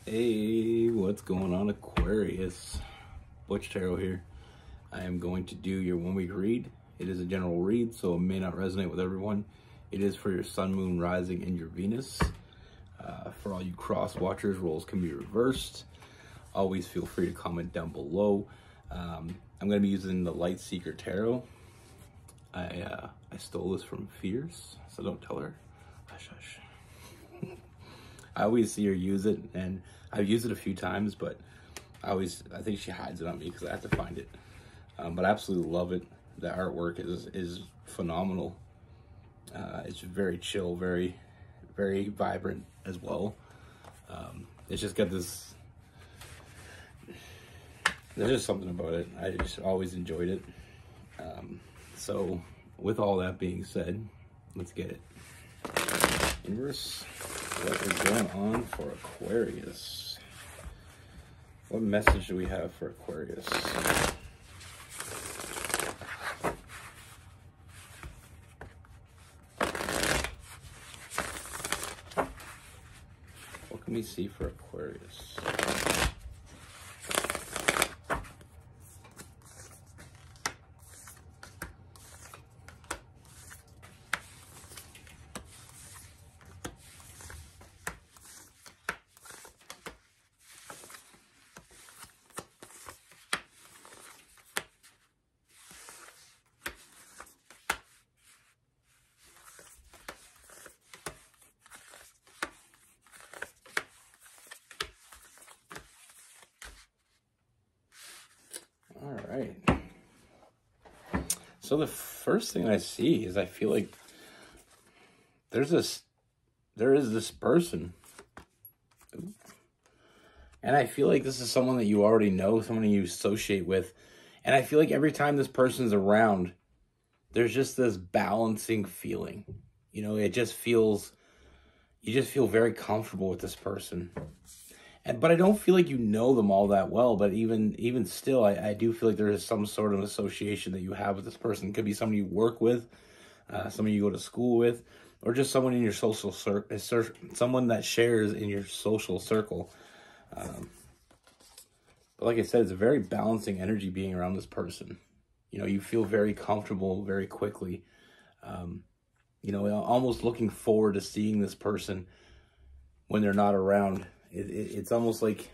Hey, what's going on, Aquarius? Butch here. I am going to do your 1 week read. It is a general read, so it may not resonate with everyone. It is for your sun, moon, rising, and your Venus. For all you cross watchers, roles can be reversed. Always feel free to comment down below. I'm going to be using the Light Seeker Tarot. I stole this from Fierce, so don't tell her. Hush, hush. I always see her use it, and I've used it a few times, but I think she hides it on me because I have to find it. But I absolutely love it. The artwork is phenomenal. It's very chill, very, very vibrant as well. It's just got this, there's just something about it. I just always enjoyed it. So with all that being said, let's get it. Universe, what is going on for Aquarius? What message do we have for Aquarius? What can we see for Aquarius? All right. So the first thing I see is I feel like there is this person. And I feel like this is someone that you already know, someone you associate with. And I feel like every time this person's around, there's just this balancing feeling. You know, you just feel very comfortable with this person. But I don't feel like you know them all that well. But even still, I do feel like there is some sort of association that you have with this person. It could be someone you work with, someone you go to school with, or just someone in your social circle, someone that shares in your social circle. But like I said, it's a very balancing energy being around this person. You know, you feel very comfortable very quickly. You know, almost looking forward to seeing this person when they're not around. It's almost like,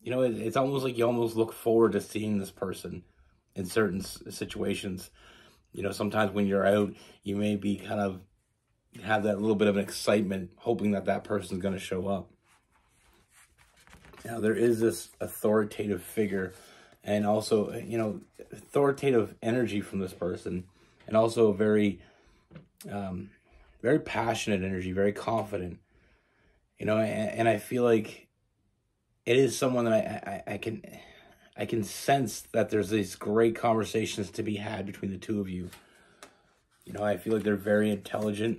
you know, it's almost like you almost look forward to seeing this person in certain situations. You know, sometimes when you're out, you may be kind of have that little bit of an excitement, hoping that that person's going to show up. Now, there is this authoritative figure and also, you know, authoritative energy from this person, and also very, very passionate energy, very confident, you know, and I feel like it is someone that I can sense that there's these great conversations to be had between the two of you. You know, I feel like they're very intelligent.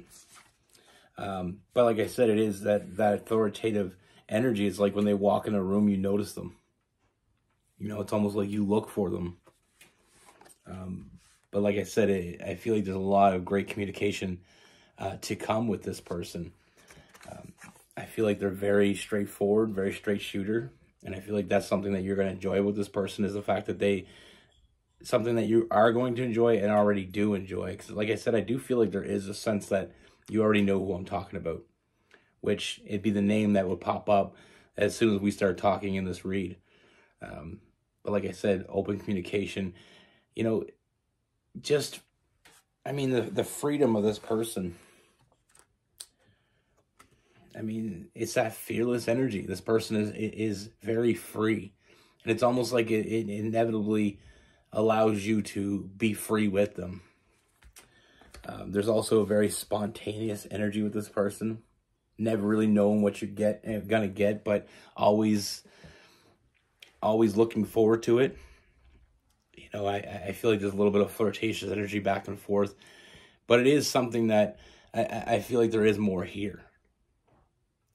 But like I said, it is that authoritative energy. It's like when they walk in a room, you notice them. You know, it's almost like you look for them. But like I said, I feel like there's a lot of great communication to come with this person. I feel like they're very straightforward, very straight shooter. And I feel like that's something that you're going to enjoy with this person, is the fact that something that you are going to enjoy and already do enjoy. Because like I said, I do feel like there is a sense that you already know who I'm talking about, which it'd be the name that would pop up as soon as we start talking in this read. But like I said, open communication, you know, just, I mean, the freedom of this person. I mean, it's that fearless energy. This person is very free. And it's almost like it inevitably allows you to be free with them. There's also a very spontaneous energy with this person. Never really knowing what you're gonna get, but always looking forward to it. You know, I feel like there's a little bit of flirtatious energy back and forth, but it is something that I feel like there is more here.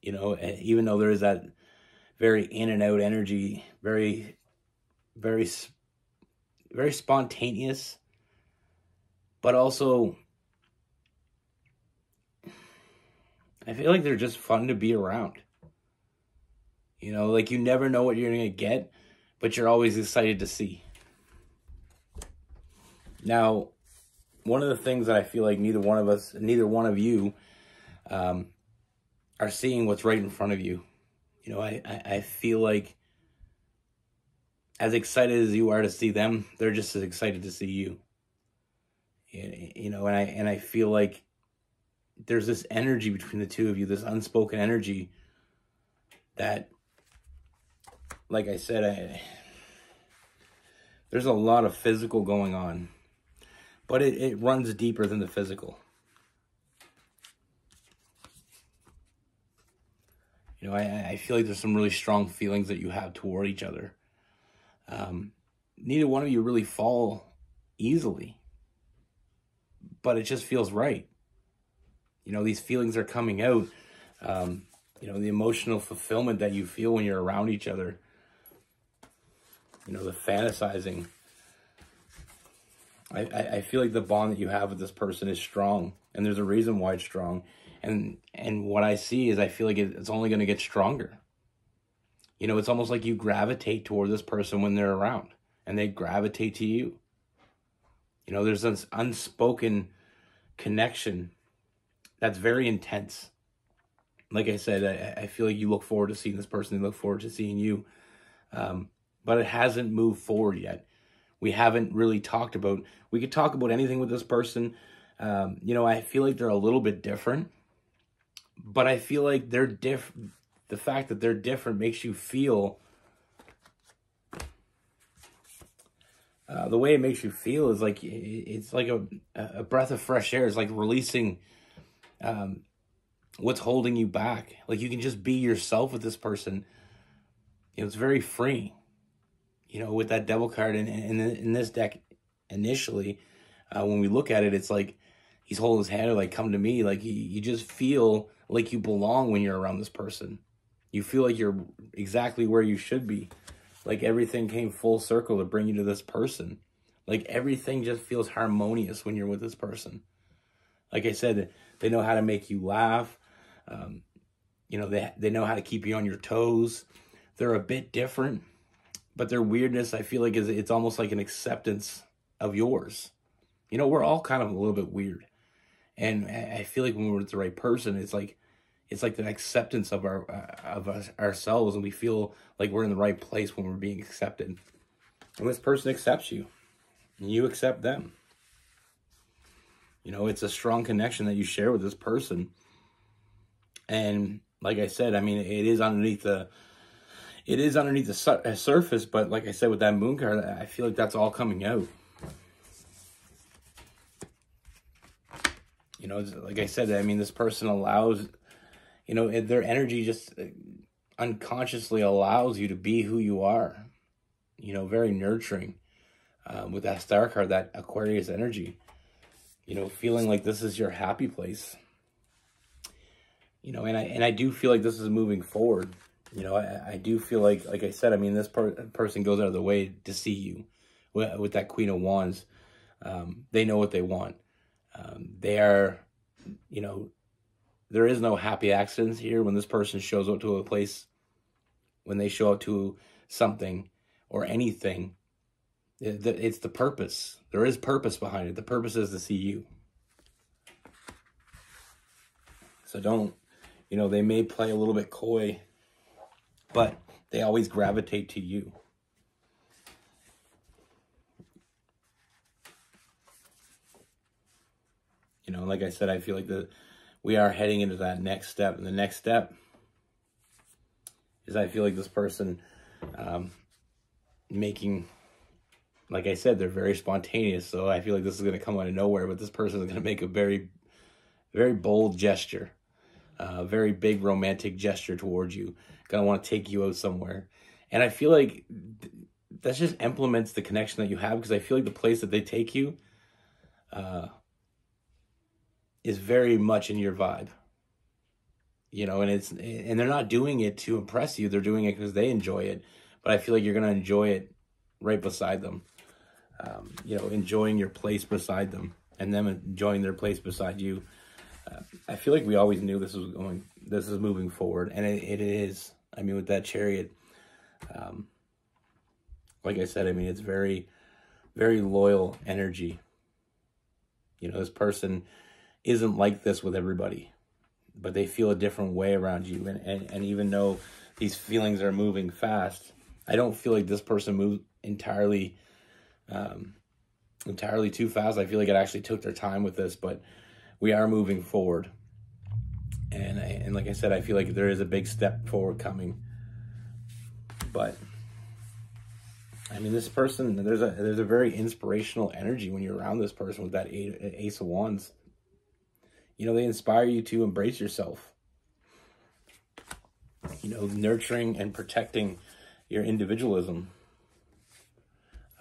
You know, even though there is that very in and out energy, very, very, very spontaneous, but also I feel like they're just fun to be around. You know, like you never know what you're going to get, but you're always excited to see. Now, one of the things that I feel like neither one of you are seeing what's right in front of you. You know, I feel like as excited as you are to see them, they're just as excited to see you. You know, and I feel like there's this energy between the two of you, this unspoken energy that, like I said, there's a lot of physical going on, but it runs deeper than the physical. You know, I feel like there's some really strong feelings that you have toward each other. Neither one of you really fall easily, but it just feels right. You know, these feelings are coming out. You know, the emotional fulfillment that you feel when you're around each other. You know, the fantasizing. I feel like the bond that you have with this person is strong, and there's a reason why it's strong. And what I see is I feel like it's only going to get stronger. You know, it's almost like you gravitate toward this person when they're around, and they gravitate to you. You know, there's this unspoken connection that's very intense. Like I said, I feel like you look forward to seeing this person, they look forward to seeing you. But it hasn't moved forward yet. We haven't really talked about, we could talk about anything with this person. You know, I feel like they're a little bit different, but I feel like they're different. The fact that they're different makes you feel, the way it makes you feel is like, it's like a breath of fresh air. It's like releasing what's holding you back. Like you can just be yourself with this person. You know, it's very freeing. You know, with that devil card in this deck initially, when we look at it, it's like he's holding his hand, like, come to me. Like you just feel like you belong when you're around this person. You feel like you're exactly where you should be. Like everything came full circle to bring you to this person. Like everything just feels harmonious when you're with this person. Like I said, they know how to make you laugh. You know, they know how to keep you on your toes. They're a bit different, but their weirdness, I feel like, it's almost like an acceptance of yours. You know, we're all kind of a little bit weird. And I feel like when we're with the right person, it's like the acceptance of ourselves, and we feel like we're in the right place when we're being accepted. And this person accepts you, and you accept them. You know, it's a strong connection that you share with this person. And like I said, I mean, it is underneath the surface, but like I said, with that moon card, I feel like that's all coming out. You know, like I said, I mean, this person allows, you know, their energy just unconsciously allows you to be who you are. You know, very nurturing. With that star card, that Aquarius energy. You know, feeling like this is your happy place. You know, and I do feel like this is moving forward. You know, I do feel like I said, I mean, this person goes out of the way to see you. With that Queen of Wands, they know what they want. They are, you know, there is no happy accidents here. When this person shows up to a place, when they show up to something or anything, it's the purpose. There is purpose behind it. The purpose is to see you. So don't, you know, they may play a little bit coy, but they always gravitate to you. You know, like I said, I feel like we are heading into that next step. And the next step is, I feel like this person making, like I said, they're very spontaneous. So I feel like this is going to come out of nowhere, but this person is going to make a very, very bold gesture. A very big romantic gesture towards you. Going to want to take you out somewhere. And I feel like that just implements the connection that you have, because I feel like the place that they take you is very much in your vibe. You know, and they're not doing it to impress you. They're doing it because they enjoy it. But I feel like you're going to enjoy it right beside them. You know, enjoying your place beside them, and them enjoying their place beside you. I feel like we always knew this is moving forward, and it is. I mean, with that Chariot, like I said, I mean, it's very, very loyal energy. You know, this person isn't like this with everybody, but they feel a different way around you. And even though these feelings are moving fast, I don't feel like this person moved entirely too fast. I feel like it actually took their time with this, but we are moving forward. And like I said, I feel like there is a big step forward coming. But I mean, this person, there's a very inspirational energy when you're around this person with that Ace of Wands. You know, they inspire you to embrace yourself. You know, nurturing and protecting your individualism.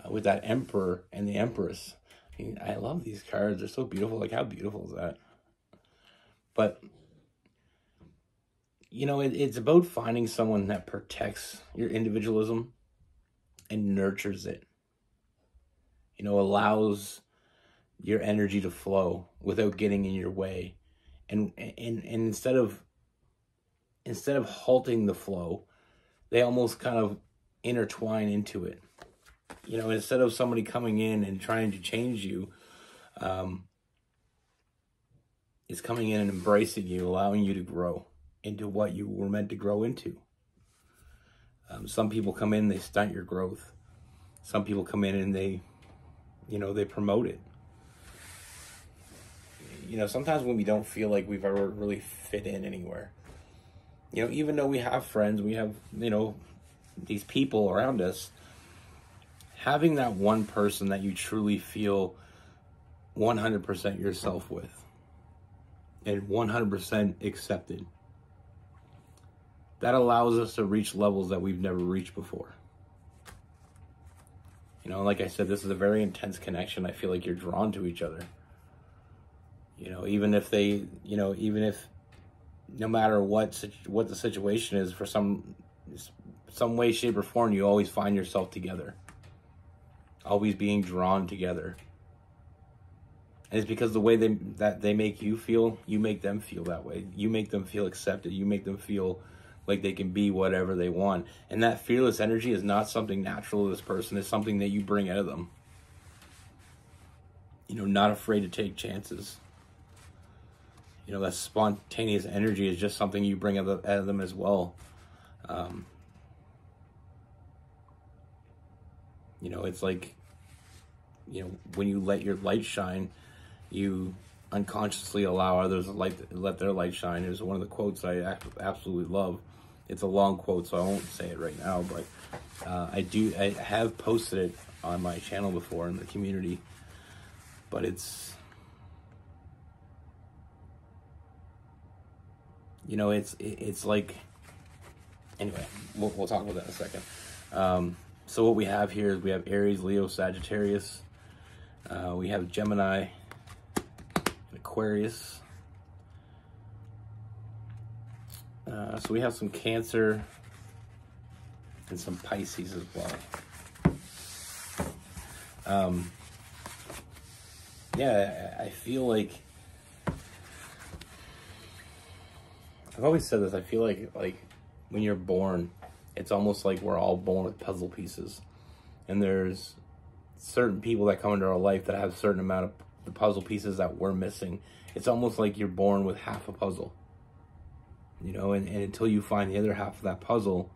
With that Emperor and the Empress. I mean, I love these cards. They're so beautiful. Like, how beautiful is that? But, you know, it's about finding someone that protects your individualism and nurtures it. You know, allows your energy to flow without getting in your way. And instead of halting the flow, they almost kind of intertwine into it. You know, instead of somebody coming in and trying to change you, it's coming in and embracing you, allowing you to grow into what you were meant to grow into. Some people come in, they stunt your growth. Some people come in and they promote it. You know, sometimes when we don't feel like we've ever really fit in anywhere, you know, even though we have friends, we have, you know, these people around us, having that one person that you truly feel 100% yourself with and 100% accepted, that allows us to reach levels that we've never reached before. You know, like I said, this is a very intense connection. I feel like you're drawn to each other. You know, even if no matter what the situation is, for some way, shape, or form, you always find yourself together. Always being drawn together. And it's because the way they make you feel, you make them feel that way. You make them feel accepted. You make them feel like they can be whatever they want. And that fearless energy is not something natural to this person. It's something that you bring out of them. You know, not afraid to take chances. You know, that spontaneous energy is just something you bring out of them as well. You know, it's like, you know, when you let your light shine, you unconsciously allow others to let their light shine. It's one of the quotes I absolutely love. It's a long quote, so I won't say it right now, but I have posted it on my channel before in the community. But it's, you know, it's like, anyway, we'll talk about that in a second. So what we have here is we have Aries, Leo, Sagittarius. We have Gemini, and Aquarius. So we have some Cancer and some Pisces as well. Yeah, I feel like, I've always said this, I feel like when you're born, it's almost like we're all born with puzzle pieces. And there's certain people that come into our life that have a certain amount of the puzzle pieces that we're missing. It's almost like you're born with half a puzzle. You know, and until you find the other half of that puzzle,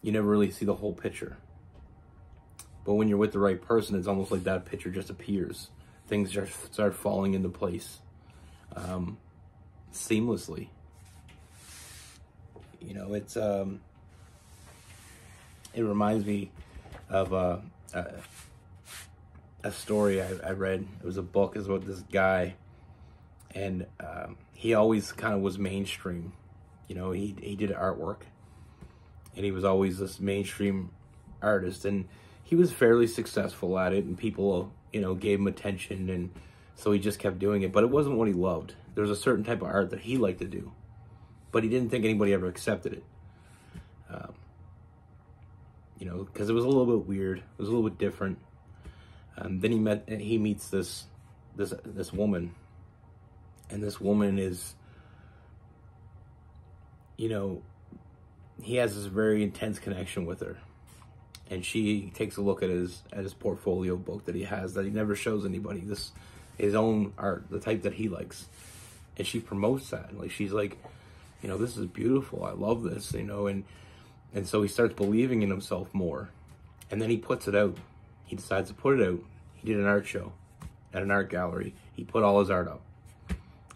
you never really see the whole picture. But when you're with the right person, it's almost like that picture just appears. Things just start falling into place seamlessly. You know, it's it reminds me of a story I read. It was a book. It's about this guy, and he always kind of was mainstream. You know, he did artwork, and he was always this mainstream artist, and he was fairly successful at it, and people, you know, gave him attention, and so he just kept doing it. But it wasn't what he loved. There was a certain type of art that he liked to do, but he didn't think anybody ever accepted it. You know, because it was a little bit weird. It was a little bit different. Then he meets this woman, And this woman is, you know, he has this very intense connection with her. And she takes a look at his portfolio book that he has, that he never shows anybody. His own art, the type that he likes. And she promotes that. Like, she's like, you know, this is beautiful. I love this, you know. And so he starts believing in himself more. And then he puts it out. He decides to put it out. He did an art show at an art gallery. He put all his art up.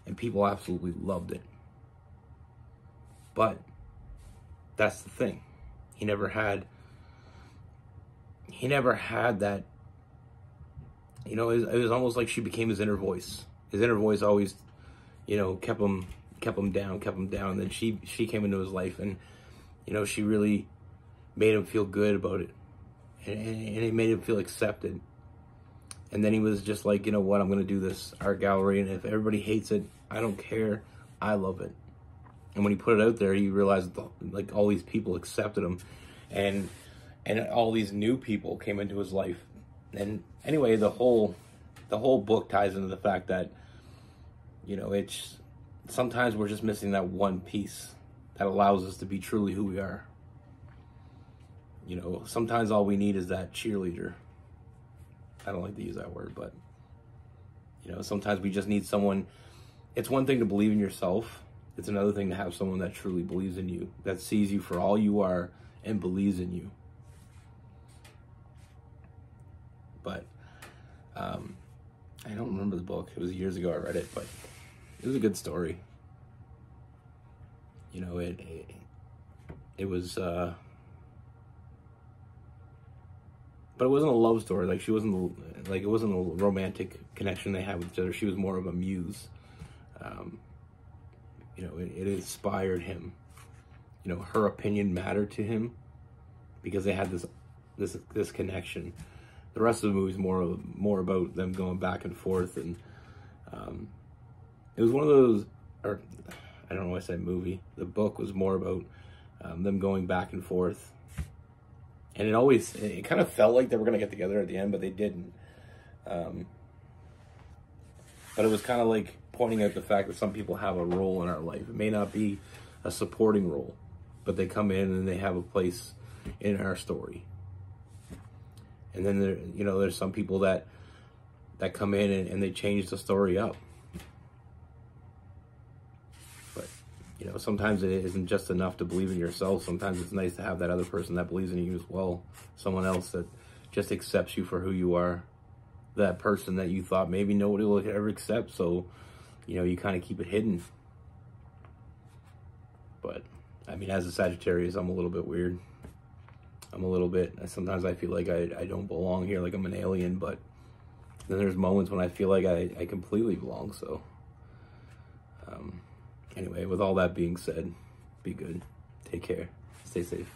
And people absolutely loved it. But that's the thing. He never had that, you know, it was almost like she became his inner voice. His inner voice always, you know, kept him down. And then she came into his life, and, you know, she really made him feel good about it. And it made him feel accepted. And then he was just like, you know what, I'm going to do this art gallery, and if everybody hates it, I don't care. I love it. And when he put it out there, he realized, like, all these people accepted him, and all these new people came into his life. And anyway, the whole book ties into the fact that, you know, it's sometimes we're just missing that one piece that allows us to be truly who we are. You know, sometimes all we need is that cheerleader. I don't like to use that word, but, you know, sometimes we just need someone. It's one thing to believe in yourself. It's another thing to have someone that truly believes in you, that sees you for all you are and believes in you. But I don't remember the book. It was years ago I read it, but it was a good story. You know, it was, but it wasn't a love story. Like, she wasn't, like, it wasn't a romantic connection they had with each other. She was more of a muse. You know, it inspired him. You know, her opinion mattered to him because they had this connection. The rest of the movie is more about them going back and forth, and it was one of those, or I don't know why I said movie. The book was more about them going back and forth, and it kind of felt like they were gonna get together at the end, but they didn't. But it was kind of like pointing out the fact that some people have a role in our life. It may not be a supporting role, but they come in and they have a place in our story. And then there's some people that come in and they change the story up. But, you know, sometimes it isn't just enough to believe in yourself. Sometimes it's nice to have that other person that believes in you as well. Someone else that just accepts you for who you are. That person that you thought maybe nobody will ever accept. So, you know, you kind of keep it hidden. But, I mean, as a Sagittarius, I'm a little bit weird. Sometimes I feel like I don't belong here, like I'm an alien, but then there's moments when I feel like I completely belong. So, anyway, with all that being said, be good. Take care. Stay safe.